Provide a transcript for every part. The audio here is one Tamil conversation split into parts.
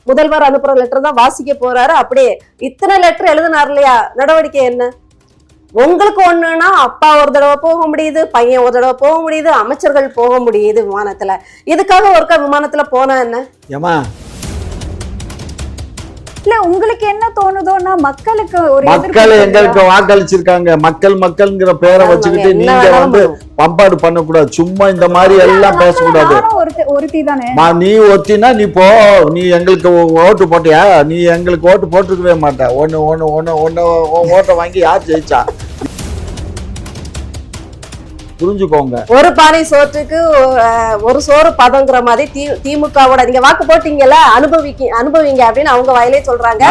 முதல்வர் அனுப்புற லெட்டர் தான் வாசிக்க போறாரு. அப்படியே இத்தனை லெட்டர் எழுதினார் இல்லையா, நடவடிக்கை என்ன? உங்களுக்கு ஒண்ணுன்னா அப்பா ஒரு தடவை போக முடியுது, பையன் ஒரு தடவை போக முடியுது, அமைச்சர்கள் போக முடியுது விமானத்துல. இதுக்காக ஒருக்கா விமானத்துல போனா என்ன? ஏமா இல்ல உங்களுக்கு என்ன தோணுதோன்னா மக்களுக்கு ஒரு மக்கள் எங்களுக்கு வாக்களிச்சிருக்காங்க, மக்கள்ங்கிற பேரை வச்சுக்கிட்டு நீங்க வந்து பம்பாடு பண்ணக்கூடாது. சும்மா இந்த மாதிரி எல்லாம் பேசக்கூடாது. ஒருத்தி தானே நீ ஒத்தினா நீ போ, நீ எங்களுக்கு ஓட்டு போட்டியா? நீ எங்களுக்கு ஓட்டு போட்டுருக்கவே மாட்ட. ஒன்னு ஓட்டை வாங்கி யார் ஜெயிச்சா புரிஞ்சுக்கோங்க. ஒரு பானை சோற்றுக்கு ஒரு சோறு பதங்கிற மாதிரி திமுகவோட நீங்க வாக்கு போட்டீங்கல்ல, அனுபவிங்க அப்படின்னு அவங்க வாயிலே சொல்றாங்க.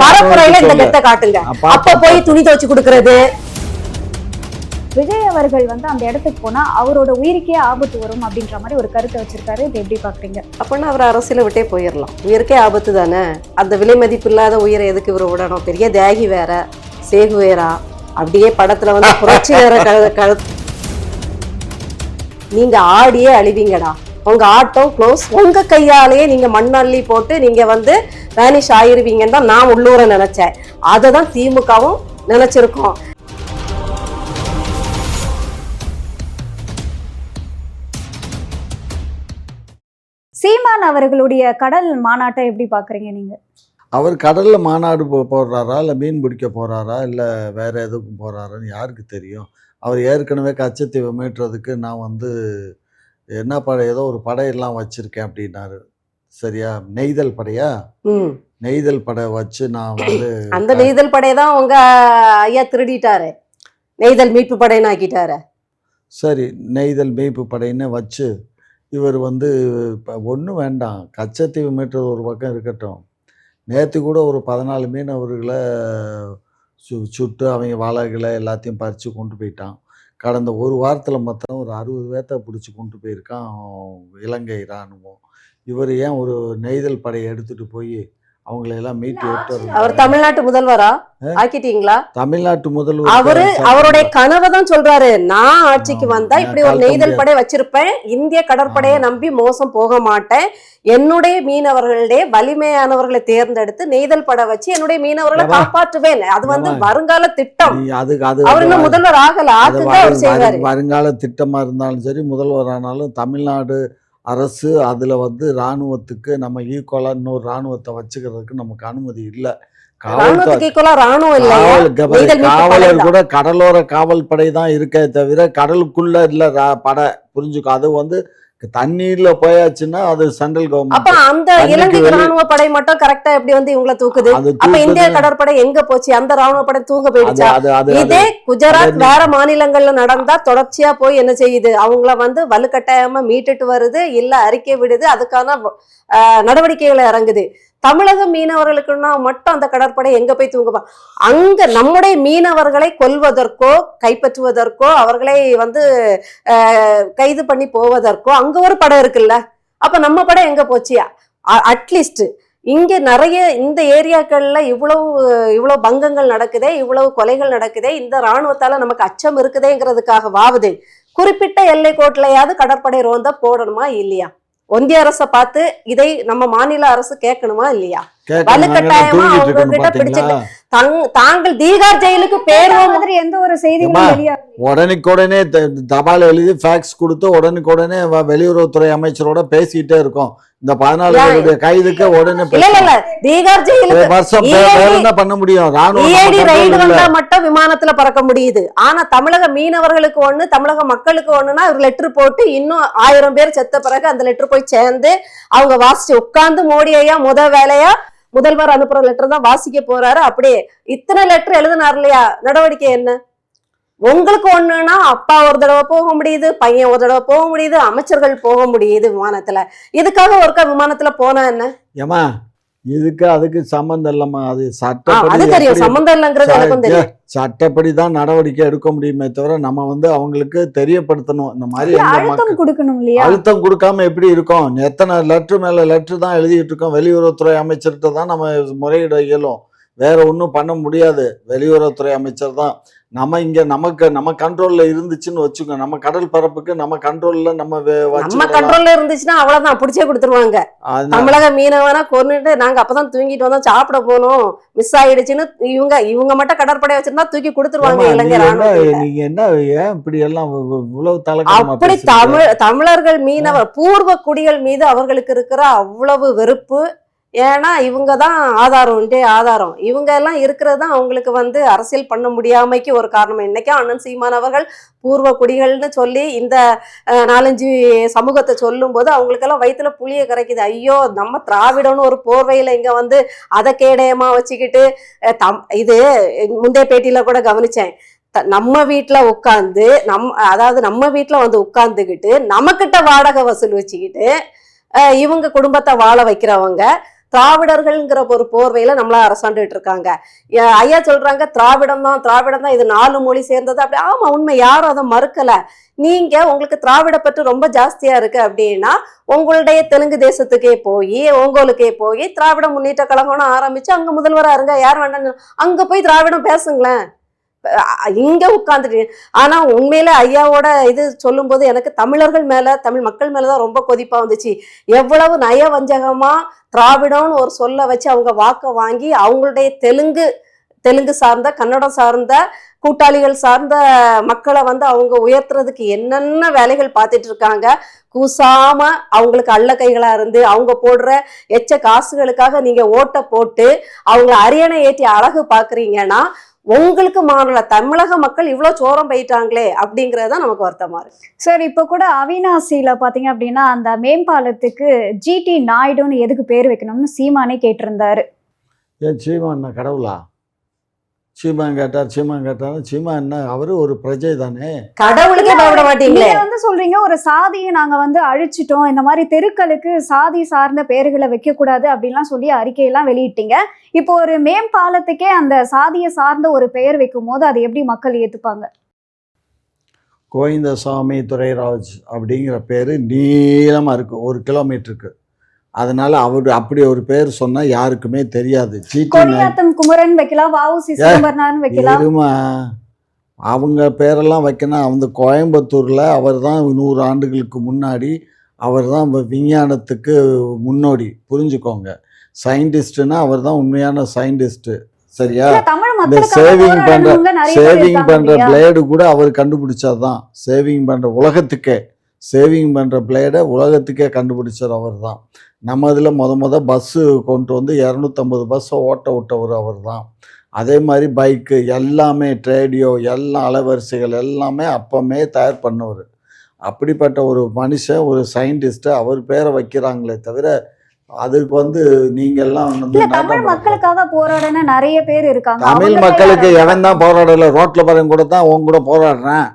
பரப்புரையில இந்த கெட்ட காட்டுங்க, அப்ப போய் துணி துவைச்சு கொடுக்கறது. விஜய் அவர்கள் வந்து அந்த இடத்துக்கு போனா அவரோட உயிருக்கே ஆபத்து வரும் அப்படின்ற மாதிரி ஒரு கருத்தை வச்சிருக்காரு. இதை எப்படி பாக்குறீங்க? அப்படின்னா அவர் அரசியல விட்டே போயிடலாம். உயிருக்கே ஆபத்து தானே, அந்த விலை மதிப்பு இல்லாத உயிரை எதுக்கு இவரை விடணும்? பெரிய தியாகி வேற, சேகு வேறா, அப்படியே படத்துல வந்து புரட்சி வேற. நீங்க ஆடியே அழிவீங்கடா. உங்க ஆட்டம் க்ளோஸ். உங்க கையாலேயே நீங்க மண்ணள்ளி போட்டு நீங்க வந்து வேனிஷ் ஆயிருவீங்கன்னு தான் நான் உள்ளூர நினைச்சேன். அதை தான் திமுகவும் நினைச்சிருக்கோம். சீமான் அவர்களுடைய கடல் மாநாட்டை எப்படி பாக்குறீங்க நீங்க? அவர் கடல்ல மாநாடு போடுறாரா, இல்ல மீன் பிடிக்க போறாரா, இல்ல வேற எதுக்கும் போறாரான்னு யாருக்கு தெரியும்? அவர் ஏற்கனவே கச்சத்தீவை மீட்டுறதுக்கு நான் வந்து என்ன படம், ஏதோ ஒரு படையெல்லாம் வச்சிருக்கேன் அப்படின்னாரு. சரியா? நெய்தல் படையா? நெய்தல் படை வச்சு நான் வந்து அந்த நெய்தல் படையை தான் உங்க ஐயா திருடிட்டாரு, நெய்தல் மீட்பு படைன்னு ஆக்கிட்டாரு. சரி, நெய்தல் மீட்பு படைன்னு வச்சு இவர் வந்து ஒன்றும் வேண்டாம், கச்சத்தீவு மீட்டுறது ஒரு பக்கம் இருக்கட்டும். நேற்று கூட ஒரு 14 மீனவர்களை சுட்டு அவங்க வாழைகளை எல்லாத்தையும் பறித்து கொண்டு போயிட்டான். கடந்த ஒரு வாரத்தில் மொத்தம் ஒரு 60 பேர்த்த பிடிச்சி கொண்டு போயிருக்கான் இலங்கை இராணுவம். இவர் ஏன் ஒரு நெய்தல் படையை எடுத்துட்டு போய் அவங்களையெல்லாம் மீட்டு எடுத்து அவர் தமிழ்நாட்டு முதல்வரா ஆக்கிட்டீங்களா? தமிழ்நாட்டு முதல்வர் அவருடைய கனவை தான் சொல்றாரு. நான் ஆட்சிக்கு வந்தா இப்படி ஒரு நெய்தல் படை வச்சிருப்பேன், இந்திய கடற்படையை நம்பி மோசம் போக மாட்டேன், என்னுடைய மீனவர்களுடைய வலிமையானவர்களை தேர்ந்தெடுத்து நெய்தல் படை வச்சு என்னுடைய மீனவர்களை காப்பாற்றுவேன். அது வந்து வருங்கால திட்டம். அவர் இன்னும் முதல்வர் ஆகல, ஆக்குதான் அவர் செய்வாரு. வருங்கால திட்டமா இருந்தாலும் சரி, முதல்வர் ஆனாலும் தமிழ்நாடு அரசு அதில் வந்து இராணுவத்துக்கு நம்ம ஈக்குவலா இன்னொரு இராணுவத்தை வச்சுக்கிறதுக்கு நமக்கு அனுமதி இல்லை. காவலர் கூட கடலோர காவல் படை தான் இருக்கே தவிர கடலுக்குள்ள இல்ல படை. புரிஞ்சுக்கோ. அது வந்து தண்ணீர்ல போயாச்சுன்னா அது சென்ட்ரல் கவர்மெண்ட். அப்ப அந்த இலங்கை ராணுவ படை மட்டும் கரெக்டா எப்படி வந்து இவங்களை தூக்குது? அப்ப இந்திய கடற்படை எங்க போச்சு? அந்த ராணுவ படை தூங்க போயிடுச்சா? இதே குஜராத் வேற மாநிலங்கள்ல நடந்தா தொடர்ச்சியா போய் என்ன செய்யுது? அவங்கள வந்து வலுக்கட்டாயமா மீட்டுட்டு வருது, இல்ல அறிக்கை விடுது, அதுக்கான நடவடிக்கைகளை இறங்குது. தமிழக மீனவர்களுக்குன்னா மட்டும் அந்த கடற்படை எங்க போய் தூங்குவா? அங்க நம்முடைய மீனவர்களை கொல்வதற்கோ கைப்பற்றுவதற்கோ அவர்களை வந்து கைது பண்ணி போவதற்கோ அங்க ஒரு படம் இருக்குல்ல. அப்ப நம்ம படம் எங்க போச்சியா? அட்லீஸ்ட் இங்க நிறைய இந்த ஏரியாக்கள்ல இவ்வளவு பங்கங்கள் நடக்குதே, இவ்வளவு கொலைகள் நடக்குதே, இந்த ராணுவத்தால நமக்கு அச்சம் இருக்குதேங்கிறதுக்காகவாவது குறிப்பிட்ட எல்லை கோட்டிலையாவது கடற்படை ரோந்தா போடணுமா இல்லையா? ஒன்றிய அரசை பார்த்து இதை நம்ம மாநில அரசு கேட்கணுமா இல்லையா? வலுக்கட்டாயமா அவங்க கிட்ட பிடிச்சிட்டு தாங்கள் தீகார் ஜெயிலுக்கு பேருவோம் மாதிரி எந்த ஒரு செய்திகளும் வெளியாக உடனுக்குடனே தபால் எழுதி ஃபேக்ஸ் கொடுத்து உடனுக்குடனே வெளியுறவுத்துறை அமைச்சரோட பேசிட்டே இருக்கோம். இந்த 14 பேருடைய கைதுக்கு உடனே தீகார் ஜெயிலுக்கு என்ன பண்ண முடியும்? ரைடு வந்தா மட்டும் விமானத்துல பறக்க முடியுது. ஆனா தமிழக மீனவர்களுக்கு ஒண்ணு, தமிழக மக்களுக்கு ஒண்ணுன்னா ஒரு லெட்டர் போட்டு இன்னும் 1000 பேர் செத்த பிறகு அந்த லெட்டர் போய் சேர்ந்து அவங்க வாசிச்சு உட்கார்ந்து மோடி ஐயா வேலையா முதல்வர் அனுப்புற லெட்டர் தான் வாசிக்க போறாரு. அப்படியே இத்தனை லெட்டர் எழுதினார் இல்லையா, நடவடிக்கை என்ன? உங்களுக்கு ஒண்ணுன்னா அப்பா ஒரு தடவை போக முடியுது, பையன் ஒரு தடவை போக முடியுது, அமைச்சர்கள் போக முடியுது விமானத்துல. இதுக்காக ஒருக்கா விமானத்துல போனா என்ன? ஏமா இதுக்கு அதுக்கு சம்பந்தம் இல்லம்மா. அது சட்டப்படி தெரியும், சம்பந்தம் இல்லைங்கிறது எனக்கும் தெரியும். சட்டப்படிதான் நடவடிக்கை எடுக்க முடியுமே தவிர நம்ம வந்து அவங்களுக்கு தெரியப்படுத்தணும். இந்த மாதிரி அழுத்தம் கொடுக்காம எப்படி இருக்கும்? எத்தனை லெட்டர் மேல லெட்டர் தான் எழுதிட்டு இருக்கோம். வெளியுறவுத்துறை அமைச்சர்கிட்ட தான் நம்ம முறையிட இயலும். வேற ஒன்றும் பண்ண முடியாது. வெளியுறவுத்துறை அமைச்சர் தான். நம்ம இங்க நம்ம கண்ட்ரோல்ல இருந்துச்சுன்னு வச்சுக்கோ, நம்ம கடல் பரப்புக்கு நம்ம கண்ட்ரோல்ல நம்ம கண்ட்ரோல்ல இருந்துச்சுன்னா அவ்வளவுதான், பிடிச்சே கொடுத்துருவாங்க. தமிழக மீனவனா கொன்னுட்டு நாங்க அப்பதான் தூங்கிட்டு வந்தோம், சாப்பிட போனோம், மிஸ் ஆயிடுச்சுன்னு இவங்க மட்டும் கடற்படை வச்சிருந்தா தூக்கி கொடுத்துருவாங்க இளைஞர். நீங்க என்ன ஏன் இப்படி எல்லாம் இவ்வளவு அப்படி தமிழர்கள் மீனவர் பூர்வ குடிகள் மீது அவர்களுக்கு இருக்கிற அவ்வளவு வெறுப்பு. ஏன்னா இவங்க தான் ஆதாரம், இவங்க எல்லாம் இருக்கிறது தான் அவங்களுக்கு அரசியல் பண்ண முடியாமைக்கு ஒரு காரணம். இன்னைக்கும் அண்ணன் சீமான் அவர்கள் பூர்வ குடிகள்னு சொல்லி இந்த 4-5 சமூகத்தை சொல்லும் போது அவங்களுக்கெல்லாம் வயிற்றுல புளிய கரைக்குது. ஐயோ, நம்ம திராவிடம்னு ஒரு போர்வையில இங்க அதை கேடயமா வச்சுக்கிட்டு இது முந்தைய பேட்டியில கூட கவனிச்சேன். நம்ம வீட்டுல உட்காந்து நம்ம வீட்டுல உட்கார்ந்துக்கிட்டு நமக்கிட்ட வாடகை வசூல் வச்சுக்கிட்டு இவங்க குடும்பத்தை வாழ வைக்கிறவங்க திராவிடர்கள்ங்கிற ஒரு போர்வையில நம்மள அரசாண்டுட்டு இருக்காங்க. ஐயா சொல்றாங்க திராவிடம் தான் இது 4 மொழி சேர்ந்தது. அப்படி ஆமா, உண்மை, யாரும் அதை மறுக்கல. நீங்க உங்களுக்கு திராவிட பற்று ரொம்ப ஜாஸ்தியா இருக்கு அப்படின்னா உங்களுடைய தெலுங்கு தேசத்துக்கே போய் உங்களுக்கே போய் திராவிட முன்னேற்ற கழகம்னு ஆரம்பிச்சு அங்க முதல்வரா இருங்க, யார் வேண்டாம், அங்க போய் திராவிடம் பேசுங்களேன், இங்க உட்கார்ந்துட்டு. ஆனா உண்மையில ஐயாவோட இது சொல்லும் போது எனக்கு தமிழர்கள் மேல, தமிழ் மக்கள் மேலதான் ரொம்ப கொதிப்பா வந்துச்சு. எவ்வளவு நயவஞ்சகமா திராவிடம்னு ஒரு சொல்ல வச்சு அவங்க வாக்க வாங்கி அவங்களுடைய தெலுங்கு சார்ந்த, கன்னடம் சார்ந்த, கூட்டாளிகள் சார்ந்த மக்களை அவங்க உயர்த்துறதுக்கு என்னென்ன வேலைகள் பார்த்துட்டு இருக்காங்க. கூசாம அவங்களுக்கு அள்ள கைகளா இருந்து அவங்க போடுற எச்ச காசுகளுக்காக நீங்க ஓட்ட போட்டு அவங்களை அரியணை ஏற்றி அழகு பாக்குறீங்கன்னா உங்களுக்கு மாறல. தமிழக மக்கள் இவ்வளவு சோரம் போயிட்டாங்களே அப்படிங்கறத நமக்கு வருத்தமா இருக்கு. சார், இப்ப கூட அவினாசியில பாத்தீங்க அப்படின்னா அந்த மேம்பாலத்துக்கு GT நாயுடுன்னு எதுக்கு பேர் வைக்கணும்னு சீமானே கேட்டிருந்தாரு. ஏன் சீமான் கடவுளா? சீமான் கேட்டார். சீமான் என்ன, அவரு ஒரு பிரஜை தானே. கடவுளுக்கே பயப்பட மாட்டீங்களே. நீங்க சொல்றீங்க ஒரு சாதியை நாங்க அழிச்சிட்டோம், இந்த மாதிரி தெருக்களுக்கு சாதி சார்ந்த பெயர்களை வைக்க கூடாது அப்படின்லாம் சொல்லி அறிக்கையெல்லாம் வெளியிட்டீங்க. இப்போ ஒரு மேம்பாலத்துக்கே அந்த சாதியை சார்ந்த ஒரு பெயர் வைக்கும் போது அதை எப்படி மக்கள் ஏத்துப்பாங்க? கோவிந்தசாமி துரைராஜ் அப்படிங்கிற பேரு நீளமா இருக்கு, 1 கிலோமீட்டருக்கு. அதனால அவர் அப்படி ஒரு பேர் சொன்னா யாருக்குமே தெரியாது. குமரன் வைக்கலாம், வைக்கலாம். அவங்க பேரெல்லாம் வைக்கணும். அவங்க கோயம்புத்தூர்ல அவர் தான் 100 ஆண்டுகளுக்கு முன்னாடி அவர் தான் விஞ்ஞானத்துக்கு முன்னோடி, புரிஞ்சுக்கோங்க. சயின்டிஸ்ட்னா அவர் தான் உண்மையான சயின்டிஸ்ட், சரியா? இந்த சேவிங் பண்ற பிளேடு கூட அவர் கண்டுபிடிச்சதுதான். சேவிங் பண்ற பிளேடை உலகத்துக்கே கண்டுபிடிச்சவர் அவர் தான். நம்ம இதில் முத பஸ்ஸு கொண்டு வந்து 250 பஸ்ஸை ஓட்ட விட்டவர் அவர் தான். அதே மாதிரி பைக்கு எல்லாமே, ரேடியோ எல்லாம், அலைவரிசைகள் எல்லாமே அப்பமே தயார் பண்ணவர். அப்படிப்பட்ட ஒரு மனுஷன், ஒரு சயின்டிஸ்ட், அவர் பேரை வைக்கிறாங்களே தவிர அதுக்கு நீங்க எல்லாம் தமிழ் மக்களுக்காக போராடின நிறைய பேர் இருக்காங்க. தமிழ் மக்களுக்கு எவன் தான் போராடல? ரோட்ல பாருங்க கூட தான் உங்க கூட போராடுறேன்.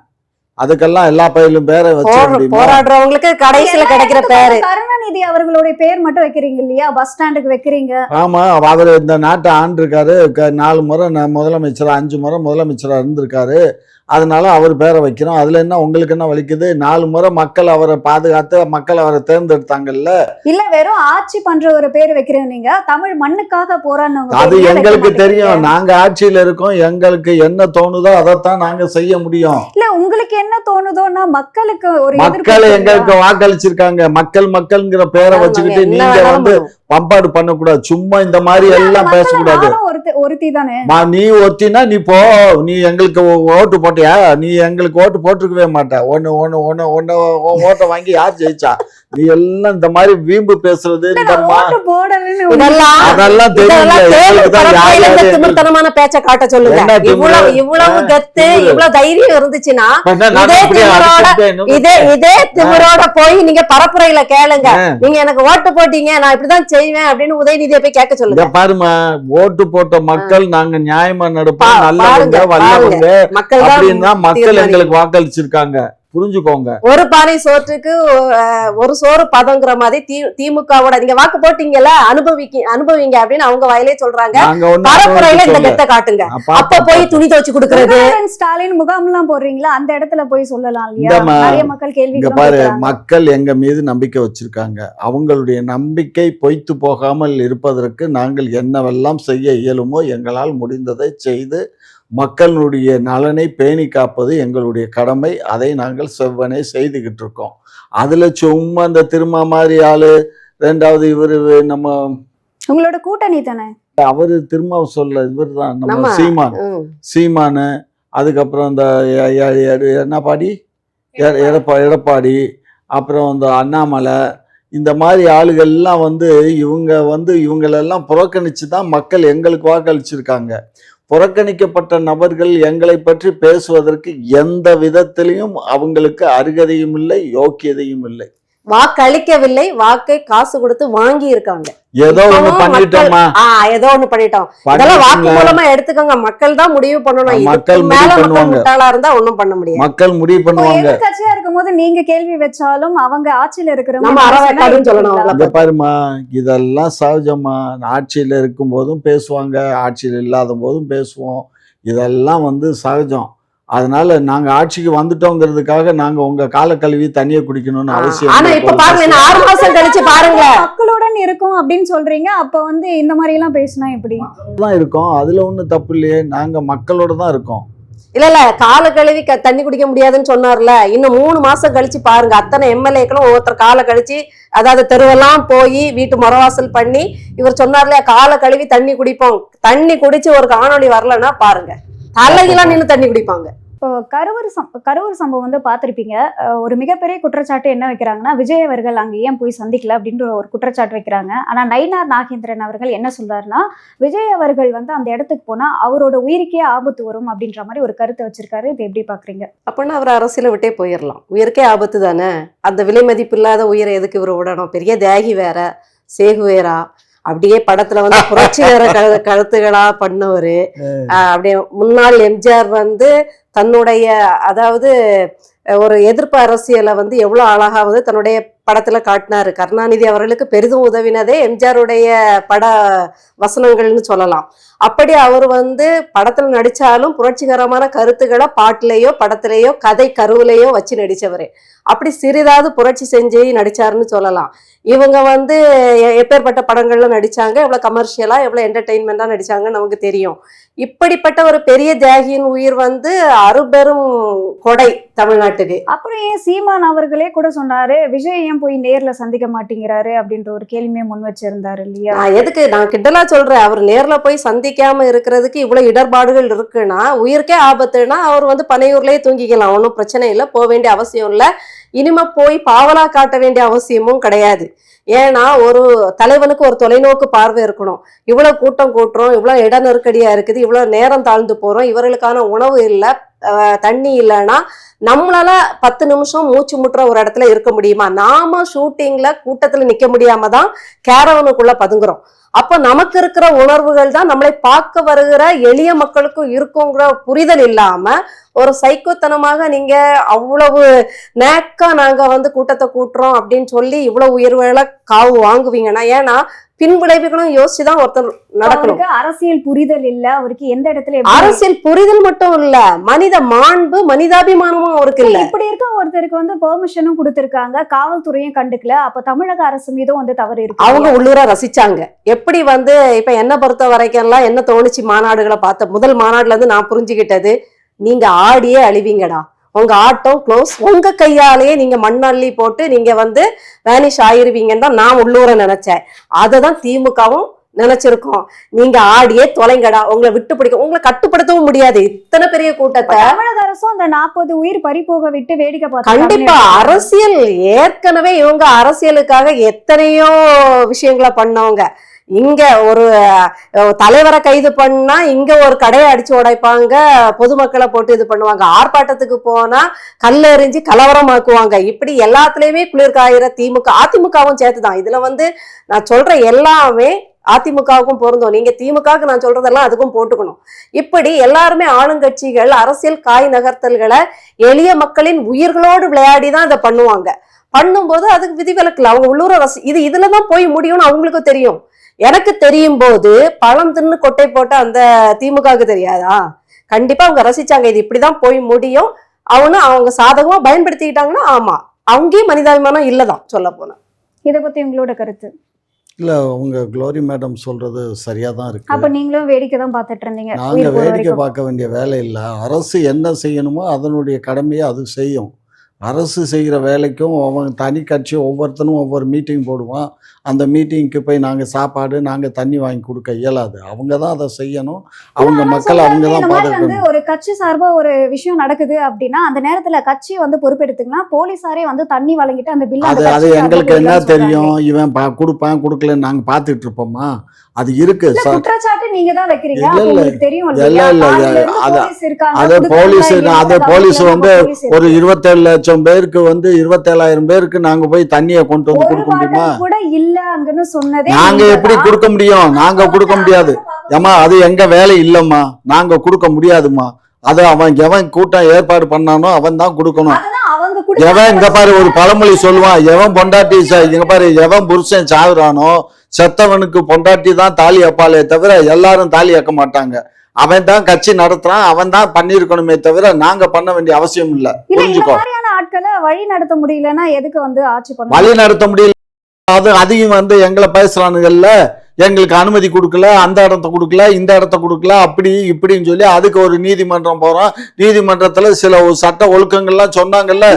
அதுக்கெல்லாம் எல்லா பயிலும் பேரை வச்சு போராடுறவங்களுக்கு கடைசியில கிடைக்கிற பேரு. கருணாநிதி அவர்களுடைய பேர் மட்டும் வைக்கிறீங்க இல்லையா, பஸ் ஸ்டாண்டுக்கு வைக்கிறீங்க. ஆமா, அவர் இந்த நாட்டை ஆண்டிருக்காரு, 4 முறை முதலமைச்சரா, 5 முறை முதலமைச்சரா இருந்திருக்காரு. அதனால அவர் பேரை வைக்கிறோம். அதுல என்ன உங்களுக்கு என்ன வலிக்குது? 4 முறை மக்கள் அவரை பாதுகாத்து மக்கள் அவரை தேர்ந்தெடுத்தாங்கல்ல. இல்ல, வெறும் ஆட்சி பண்ற ஒரு பேர் வைக்கிறீங்க. நீங்க தமிழ் மண்ணுக்காக போராடினவங்க. அது எங்களுக்கு தெரியும். நாங்க ஆட்சியில இருக்கோம், எங்களுக்கு என்ன தோணுதோ அதைத்தான் நாங்க செய்ய முடியும். இல்ல, உங்களுக்கு என்ன தோணுதோன்னா மக்களுக்கு ஒரு மக்கள் எங்களுக்கு வாக்களிச்சிருக்காங்க. மக்கள்ங்கிற பேரை வச்சுக்கிட்டு நீங்க பம்பாடு பண்ணக்கூடாது. சும்மா இந்த மாதிரி எல்லாம் பேசக்கூடாது. ஒருத்தி தானே நீ ஒத்தினா நீ போ. நீ எங்களுக்கு ஓட்டு போட்டியா? நீ எங்களுக்கு ஓட்டு போட்டிருக்கவே மாட்ட. ஓட்டை வாங்கி யார் ஜெயிச்சா? நீ எல்லாம் இந்த மாதிரி வீம்பு பேசுறது அதெல்லாம் திமிர்த்தனமான பேச்ச காட்ட சொல்லுங்க. இவ்வளவு கத்து, இவ்வளவு தைரியம் இருந்துச்சுன்னா இதே திமிரோட போய் நீங்க பரப்புரையில கேளுங்க. நீங்க எனக்கு ஓட்டு போட்டீங்க, நான் இப்படிதான் செய்வேன் அப்படின்னு உதயநிதியை போய் கேட்க சொல்லுங்க. பாருமா, ஓட்டு போட்ட மக்கள் நாங்க நியாயமா நடப்போம், நல்லவங்க வல்லவங்க அப்படின்னா மக்கள் எங்களுக்கு வாக்களிச்சிருக்காங்க. புரிஞ்சுக்கோங்க. ஒரு பானை சோற்றுக்கு ஒரு சோறு பதங்கிற மாதிரி திமுகவோட நீங்க வாக்கு போட்டீங்கல்ல, அனுபவிங்க அப்படின்னு அவங்க வாயிலே சொல்றாங்க. பரப்புரையில இந்த கெத்த காட்டுங்க, அப்ப போய் துணி துவைச்சு கொடுக்கறது. ஸ்டாலின் முகாம் எல்லாம் போடுறீங்களா, அந்த இடத்துல போய் சொல்லலாம் இல்லையா? நிறைய மக்கள் கேள்வி பாரு, மக்கள் எங்க மீது நம்பிக்கை வச்சிருக்காங்க. அவங்களுடைய நம்பிக்கை பொய்த்து போகாமல் இருப்பதற்கு நாங்கள் என்னவெல்லாம் செய்ய இயலுமோ எங்களால் முடிந்ததை செய்து மக்களுடைய நலனை பேணி காப்பது எங்களுடைய கடமை. அதை நாங்கள் செவ்வனே செய்துகிட்டு இருக்கோம். அதுல சும்மா இந்த திருமா மாதிரி ஆளு, ரெண்டாவது இவரு நம்ம உங்களோட கூட்டணி தானே, அவரு திரும்ப சொல்ல இவர் தான் நம்ம சீமானு, அதுக்கப்புறம் இந்த எடப்பாடி, அப்புறம் இந்த அண்ணாமலை, இந்த மாதிரி ஆளுகள்லாம் இவங்களெல்லாம் புறக்கணிச்சு தான் மக்கள் எங்களுக்கு வாக்களிச்சிருக்காங்க. புறக்கணிக்கப்பட்ட நபர்கள் எங்களை பற்றி பேசுவதற்கு எந்த விதத்திலையும் அவங்களுக்கு அருகதையும் இல்லை, யோக்கியதையும் இல்லை. வாக்களிக்கவில்லை, வாக்கை காசு கொடுத்து வாங்கி இருக்காங்க. ஏதோ ஒண்ணு பண்ணிட்டோமா, ஏதோ ஒண்ணு பண்ணிட்டோம். இதெல்லாம் வாக்கு மூலமா எடுத்துக்கோங்க. மக்கள் தான் முடிவு பண்ணணும். மக்கள் முட்டாளா இருந்தா ஒண்ணும் பண்ண முடியாது. மக்கள் முடிவு பண்ணுவாங்க. கட்சியா இருக்கும் போது நீங்க கேள்வி வச்சாலும் அவங்க ஆட்சியில இருக்கிற சொல்லணும். பாருமா, இதெல்லாம் சகஜமா. ஆட்சியில இருக்கும் போதும் பேசுவாங்க, ஆட்சியில் இல்லாத போதும் பேசுவோம். இதெல்லாம் சகஜம். அதனால நாங்க ஆட்சிக்கு வந்துட்டோங்கிறதுக்காக நாங்க உங்க கால கழுவி தண்ணியை குடிக்கணும்னு அவசியம். ஆனா இப்ப பாருங்க, 6 மாசம் கழிச்சு பாருங்க, மக்களுடன் இருக்கும் அப்படின்னு சொல்றீங்க. அப்ப இந்த மாதிரி எல்லாம் பேசினா எப்படி தான் இருக்கும்? அதுல ஒண்ணும் தப்பு இல்லையே, நாங்க மக்களோட தான் இருக்கோம். இல்ல கால கழுவி தண்ணி குடிக்க முடியாதுன்னு சொன்னார்ல, இன்னும் 3 மாசம் கழிச்சு பாருங்க, அத்தனை எம்எல்ஏக்களும் ஒவ்வொருத்தர் கால கழிச்சு, அதாவது தெருவெல்லாம் போய் வீட்டு முறவாசல் பண்ணி, இவர் சொன்னார்ல கால கழுவி தண்ணி குடிப்போம், தண்ணி குடிச்சு ஒரு காணொளி வரலன்னா பாருங்க, தலையெல்லாம் நின்று தண்ணி குடிப்பாங்க. இப்போ கரூர் சம்பவம் பார்த்திருப்பீங்க. ஒரு மிகப்பெரிய குற்றச்சாட்டு என்ன வைக்கிறாங்கன்னா, விஜய் அவர்கள் அங்க ஏன் போய் சந்திக்கல அப்படின்ற ஒரு குற்றச்சாட்டு வைக்கிறாங்க. ஆனா நயினார் நாகேந்திரன் அவர்கள் என்ன சொல்றாருன்னா, விஜய் அவர்கள் அந்த இடத்துக்கு போனா அவரோட உயிருக்கே ஆபத்து வரும் அப்படின்ற மாதிரி ஒரு கருத்தை வச்சிருக்காரு. இது எப்படி பாக்குறீங்க? அப்படின்னா அவர் அரசியலை விட்டே போயிடலாம். உயிருக்கே ஆபத்து தானே, அந்த விலை மதிப்பு இல்லாத உயிரை எதுக்கு இவர் விடணும்? பெரிய தியாகி வேற, சேகுவேரா, அப்படியே படத்துல புரட்சி வேற கருத்துகளா பண்ணவரு. அப்படியே முன்னாள் எம்ஜிஆர் தன்னுடைய, அதாவது ஒரு எதிர்ப்பு அரசியலை எவ்வளவு அழகா தன்னுடைய படத்துல காட்டினாரு. கருணாநிதி அவர்களுக்கு பெரிதும் உதவினதே எம்ஜிஆருடைய பட வசனங்கள்னு சொல்லலாம். அப்படி அவர் படத்துல நடிச்சாலும் புரட்சிகரமான கருத்துக்களை பாட்டுலேயோ படத்திலேயோ கதை கருவிலையோ வச்சு நடிச்சவரே. அப்படி சிறிதாவது புரட்சி செஞ்சு நடிச்சாருன்னு சொல்லலாம். இவங்க எப்பேற்பட்ட படங்கள்ல நடிச்சாங்க, எவ்வளவு கமர்ஷியலா எவ்வளவு என்டர்டெயின்மெண்டா நடிச்சாங்கன்னு நமக்கு தெரியும். இப்படிப்பட்ட ஒரு பெரிய தியாகியின் உயிர் அருபெரும் கொடை தமிழ்நாட்டுக்கு. அப்புறம் ஏன் சீமான் அவர்களே கூட சொன்னாரு, விஜய் ஏன் போய் நேர்ல சந்திக்க மாட்டேங்கிறாரு அப்படின்ற ஒரு கேள்வியை முன் வச்சிருந்தாரு இல்லையா? எதுக்கு நான் கிண்டலா சொல்றேன், அவர் நேர்ல போய் சந்திக்காம இருக்கிறதுக்கு இவ்வளவு இடர்பாடுகள் இருக்குன்னா, உயிருக்கே ஆபத்துனா அவர் பனையூர்லயே தூங்கிக்கலாம், ஒன்றும் பிரச்சனை இல்லை, போக வேண்டிய அவசியம் இல்லை. இனிமே போய் பாவலா காட்ட வேண்டிய அவசியமும் கிடையாது. ஏன்னா ஒரு தலைவனுக்கு ஒரு தொலைநோக்கு பார்வை இருக்கணும். இவ்வளவு கூட்டம் கூட்டுறோம், இவ்வளவு இட நெருக்கடியா இருக்குது, இவ்வளவு நேரம் தாழ்ந்து போறோம், இவர்களுக்கான உணவு இல்லை, தண்ணி இல்லைன்னா நம்மளால 10 நிமிஷம் மூச்சு முட்டுற ஒரு இடத்துல இருக்க முடியுமா? நாம ஷூட்டிங்ல கூட்டத்துல நிக்க முடியாம தான் கேரவனுக்குள்ள பதுங்குறோம். அப்ப நமக்கு இருக்கிற உணர்வுகள் தான் நம்மளை பார்க்க வருகிற எளிய மக்களுக்கும் இருக்குங்கிற புரிதல் இல்லாம ஒரு சைக்கோத்தனமாக நீங்க அவ்வளவு நேக்கா நாங்க கூட்டத்தை கூட்டுறோம் அப்படின்னு சொல்லி இவ்வளவு உயர்வுகளை காவு வாங்குவீங்கன்னா, ஏன்னா பின்விளைவுகளும் யோசிச்சுதான் ஒருத்தர் நடக்கணும். அரசியல் புரிதல் இல்ல அவருக்கு, எந்த இடத்துல அரசியல் புரிதல் மட்டும் இல்ல, மனித மாண்பு மனிதாபிமானமும் அவருக்கு இல்ல. இப்படி இருக்க ஒருத்தருக்கு பெர்மிஷனும் கொடுத்திருக்காங்க, காவல்துறையும் கண்டுக்கல. அப்ப தமிழக அரசு மீதும் தவறு இருக்கு. அவங்க உள்ளூரா ரசிச்சாங்க. எப்படி இப்ப என்ன பொறுத்த வரைக்கும் என்ன தோணுச்சு, மாநாடுகளை பார்த்த முதல் மாநாடுல இருந்து நான் புரிஞ்சுக்கிட்டது, நீங்க ஆடியே அழிவீங்கடா, உங்க ஆட்டம் க்ளோஸ், உங்க கையாலேயே நீங்க மண்ணள்ளி போட்டு நீங்க வேனிஷ் ஆயிருவீங்கன்னு தான் நான் உள்ளூர நினைச்சேன். அததான் திமுகவும் நினைச்சிருக்கோம். நீங்க ஆடியே தொலைங்கடா, உங்களை விட்டு பிடிக்க, உங்களை கட்டுப்படுத்தவும் முடியாது. இத்தனை பெரிய கூட்டத்தை தமிழக அரசும் அந்த 40 உயிர் பறிபோக விட்டு வேடிக்கை பார்த்து, கண்டிப்பா அரசியல் ஏற்கனவே இவங்க அரசியலுக்காக எத்தனையோ விஷயங்களை பண்ணவங்க. இங்க ஒரு தலைவரை கைது பண்ணா இங்க ஒரு கடையை அடிச்சு உடைப்பாங்க, பொதுமக்களை போட்டு இது பண்ணுவாங்க, ஆர்ப்பாட்டத்துக்கு போனா கல்லெறிஞ்சு கலவரமாக்குவாங்க. இப்படி எல்லாத்துலயுமே குளிர் காயிற திமுக அதிமுகவும் சேர்த்துதான். இதுல நான் சொல்ற எல்லாமே அதிமுகவுக்கும் பொருந்தும். நீங்க திமுகவுக்கு நான் சொல்றதெல்லாம் அதுக்கும் போட்டுக்கணும். இப்படி எல்லாருமே ஆளுங்கட்சிகள் அரசியல் காய் நகர்த்தல்களை எளிய மக்களின் உயிர்களோடு விளையாடிதான் அதை பண்ணுவாங்க. பண்ணும்போது அதுக்கு விதிவிலக்குல அவங்க உள்ளூர இதுலதான் போய் முடியும்னு அவங்களுக்கும் தெரியும். எனக்கு தெரியும் போது பழம் தின்னு கொட்டை போட்ட அந்த திமுகவுக்கு தெரியாதா? கண்டிப்பா அவங்க ரசிச்சாங்க, இது இப்படிதான் போய் முடியும். அவங்க சாதகமா பயன்படுத்திக்கிட்டாங்கன்னா ஆமா, அங்கேயும் மனிதாபிமானம் இல்லதான் சொல்ல போனா. இதை பத்தி உங்களோட கருத்து? இல்லை, அவங்க க்ளோரி மேடம் சொல்றது சரியா தான் இருக்கு. அப்ப நீங்களும் வேடிக்கை தான் பார்த்துட்டு இருந்தீங்க? நாங்கள் வேடிக்கை பார்க்க வேண்டிய வேலை இல்லை. அரசு என்ன செய்யணுமோ அதனுடைய கடமையை அது செய்யும். அரசு செய்கிற வேலைக்கும் அவங்க தனி கட்சி ஒவ்வொருத்தனும் ஒவ்வொரு மீட்டிங் போடுவான். அந்த மீட்டிங்க்கு போய் நாங்கள் சாப்பாடு நாங்கள் தண்ணி வாங்கி கொடுக்க இயலாது. அவங்க தான் அதை செய்யணும். அவங்க மக்கள் அவங்க தான் பாதுகாக்கணும். ஒரு கட்சி சார்பா ஒரு விஷயம் நடக்குது அப்படின்னா அந்த நேரத்துல கட்சி வந்து பொறுப்பெடுத்துக்கலாம், போலீஸாரே வந்து தண்ணி வழங்கிட்டு அந்த பில் அது எங்களுக்கு என்ன தெரியும்? இவன் கொடுப்பான் கொடுக்கலன்னு நாங்கள் பார்த்துட்டு இருப்போமா? அது இருக்கு சார். குற்றச்சாட்டு நீங்க தான் வைக்கிறீங்க, உங்களுக்கு தெரியும். அது போலீஸ் வந்து ஒரு 27 லட்சம் பேருக்கு வந்து 27,000 பேருக்கு நாங்க போய் தண்ணியை கொண்டு வந்து கொடுக்க முடியுமா? கூட இல்ல அங்கன்னு சொன்னதே. நாங்க எப்படி கொடுக்க முடியும்? நாங்க கொடுக்க முடியாது. ஏமா அது எங்க வேலை இல்லம்மா, நாங்க கொடுக்க முடியாதுமா. அது அவன் எவன் கூட்டம் ஏற்பாடு பண்ணானோ அவன் தான் கொடுக்கணும். எவன் இங்க பாரு ஒரு பழமொழி சொல்லுவான், எவன் பொண்டாட்டி இங்க பாரு எவன் புருஷன் சாகுறானோ செத்தவனுக்கு பொண்டாட்டி தான் தாலி அப்பாலே தவிர எல்லாரும் தாலி அக்க மாட்டாங்க. அவன் தான் கட்சி நடத்துறான், அவன் தான் பண்ணிருக்கணுமே தவிர நாங்க பண்ண வேண்டிய அவசியம் இல்ல. புரிஞ்சுக்கோ. ஆட்களை வழி நடத்த முடியலன்னா எதுக்கு வந்து ஆட்சி பண்ண? வழி நடத்த முடியல, அது அதையும் வந்து எங்களை பேசுறானுங்கல்ல, எங்களுக்கு அனுமதி கொடுக்கல, அந்த இடத்த கொடுக்கல, இந்த இடத்த கொடுக்கல, அப்படி இப்படின்னு சொல்லி அதுக்கு ஒரு நீதிமன்றம் போறோம். நீதிமன்றத்துல சில சட்ட ஒழுக்கங்கள்லாம் சொன்னாங்கல்ல.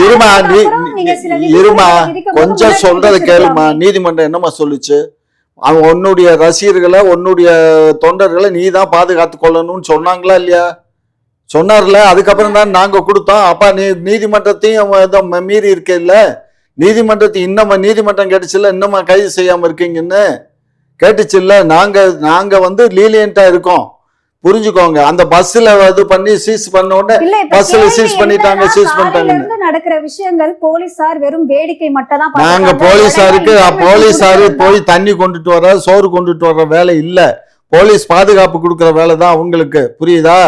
இருமா கொஞ்சம் சொல்றதை கேளுமா. நீதிமன்றம் என்னமா சொல்லுச்சு? அவன் உன்னுடைய ரசிகர்களை உன்னுடைய தொண்டர்களை நீ தான் பாதுகாத்து கொள்ளணும்னு சொன்னாங்களா இல்லையா? சொன்னார்ல. அதுக்கப்புறம் தான் நாங்க கொடுத்தோம். அப்ப நீதிமன்றத்தையும் மீறி இருக்கல. நீதிமன்றத்தையும் இன்னமா நீதிமன்றம் கேட்டுச்சுல்ல, இன்னமா கைது செய்யாம இருக்கீங்கன்னு கேட்டுச்சு இல்ல. நாங்க வந்து லீலியண்டா இருக்கோம், புரிஞ்சுக்கோங்க. அந்த பஸ்ல இது பண்ணி சீஸ் பண்ண உடனே பஸ்ல சீஸ் பண்ணிட்டாங்க, சீஸ் பண்ணிட்டாங்க. நடக்கிற விஷயங்கள் போலீசார் வெறும் வேடிக்கை மட்டும் தான். நாங்க போலீசாரு போய் தண்ணி கொண்டுட்டு வர சோறு கொண்டுட்டு வர்ற வேலை இல்ல, போலீஸ் பாதுகாப்பு கொடுக்கற வேலை தான் அவங்களுக்கு. புரியுதா?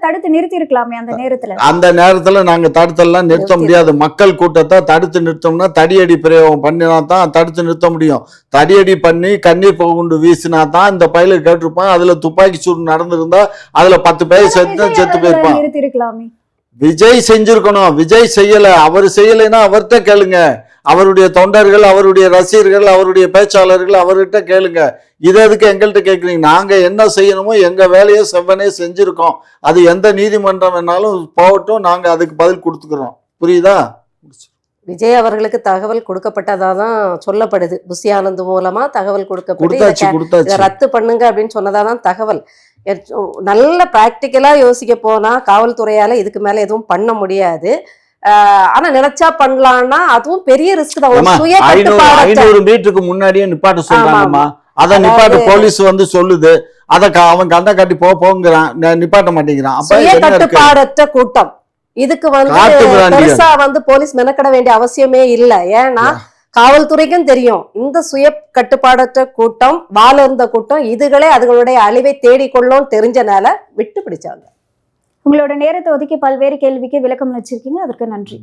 தடுத்து நிறுத்தி இருக்கலாமே அந்த நேரத்துல. அந்த நேரத்துல நாங்க தடுத்தெல்லாம் நிறுத்த முடியாது. மக்கள் கூட்டத்தை தடுத்து நிறுத்தோம்னா தடியடி பிரயோகம் பண்ணினா தான் தடுத்து நிறுத்த முடியும். தடியடி பண்ணி கண்ணீர் புகுண்டு வீசினா தான் இந்த பயில கேட்டிருப்பான். அதுல துப்பாக்கி சூடு நடந்திருந்தா அதுல 10 பேர் செத்து போயிருப்பான். விஜய் செஞ்சிருக்கணும், விஜய் செய்யல. அவர் செய்யலைன்னா அவர்கிட்ட கேளுங்க. அவருடைய தொண்டர்கள், அவருடைய ரசிகர்கள், அவருடைய பேச்சாளர்கள் அவர்கிட்ட கேளுங்க. இது எதுக்கு எங்கள்கிட்ட கேட்குறீங்க? நாங்க என்ன செய்யணுமோ எங்க வேலையை செவ்வனே செஞ்சிருக்கோம். அது எந்த நீதிமன்றம் வேணாலும் போகட்டும், நாங்க அதுக்கு பதில் கொடுத்துக்கிறோம். புரியுதா? விஜய் அவர்களுக்கு தகவல் கொடுக்கப்பட்டதா தான் சொல்லப்படுது. புஷி ஆனந்த் மூலமா தகவல் கொடுக்கப்பட்டு ரத்து பண்ணுங்க அப்படின்னு சொன்னதாதான் தகவல். நல்ல பிராக்டிக்கலா யோசிக்க போனா காவல்துறையால இதுக்கு மேல எதுவும் பண்ண முடியாது. ஆனா நினைச்சா பண்ணலாம்னா அதுவும் பெரிய ரிஸ்க் தான். 500 மீட்டருக்கு முன்னாடியே நிப்பாட்ட சொல்றாங்கம்மா. அத நிப்பாட்டு போலீஸ் வந்து சொல்லுது. அத அவன் கண்ட காட்டி போங்கிறான், நிப்பாட்ட மாட்டேங்கிறான். அப்ப கட்டுப்பாடற்ற கூட்டம். இதுக்கு வந்து பெருசா வந்து போலீஸ் மெனக்கட வேண்டிய அவசியமே இல்லை. ஏன்னா காவல்துறைக்கும் தெரியும் இந்த சுய கட்டுப்பாடற்ற கூட்டம், வாழ இருந்த கூட்டம், இதுகளே அதுகளுடைய அழிவை தேடிக்கொள்ளும் தெரிஞ்சனால விட்டு பிடிச்சாங்க. உங்களோட நேரத்தை ஒதுக்கி பல்வேறு கேள்விக்கு விளக்கம் வச்சிருக்கீங்க, அதற்கு நன்றி.